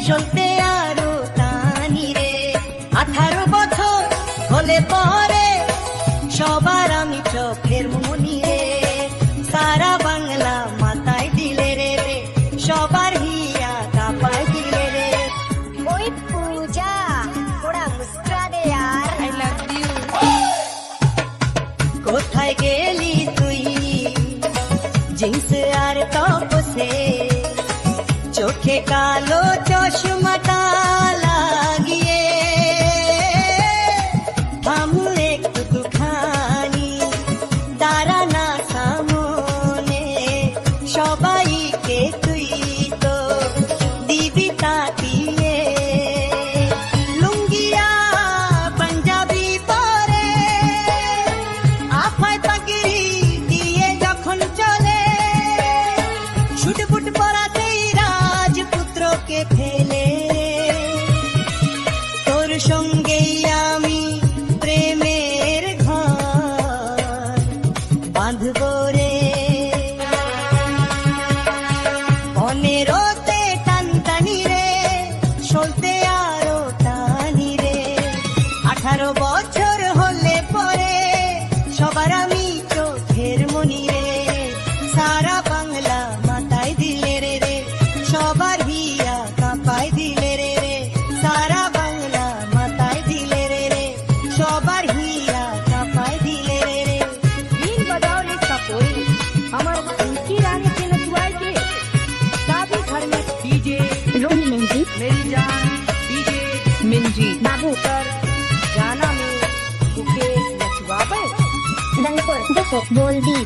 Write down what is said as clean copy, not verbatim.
চলতে আরো টানি রে। 18 বছর হলে পরে সবার আমি চোখের মনি রে। সারা বাংলা মাথায় দিলে রে, সবার হিয়া কাঁপায় দিলে রে। ওই পূজা थोड़ा मुस्कुरा दे यार। I love you। কোথায় গেলি তুই জিন্স আর টপ সে, চোখে কালো চশমাটা লাগিয়ে। থামু একটুখানি, দাঁড়া না সামনে, সবাইকে তুই তো দিবি তাকিয়ে। লুঙ্গিয়া পাঞ্জাবি পরে আফায় পাগড়ি দিয়ে যখন চলে, ছুটপুট পরাতেই রাজপুত্রকে ফেলে। তোর সঙ্গেই আমি প্রেমের ঘর বাঁধব রে। 15তে টানটানি রে, চলতে আরো টানি রে। 18 বছর হলে পরে সবার আমি চোখের মনি রে। সারা বাংলা মাথায় দিলে রে, সবার হিয়া কাঁপায় দিলে রে। সারা বাংলা মাথায় দিলে রে, সবার হিয়া কাঁপায় দিলে রে। बीन बजाओ रे सपोई, हमार उनकी रानी के नचवाए के। शादी घर में डीजे रोही मेहंदी मेरी जान, डीजे मिंजी बाबू कर गाना में उके नचवावे। रंगपुर देखो बोल दी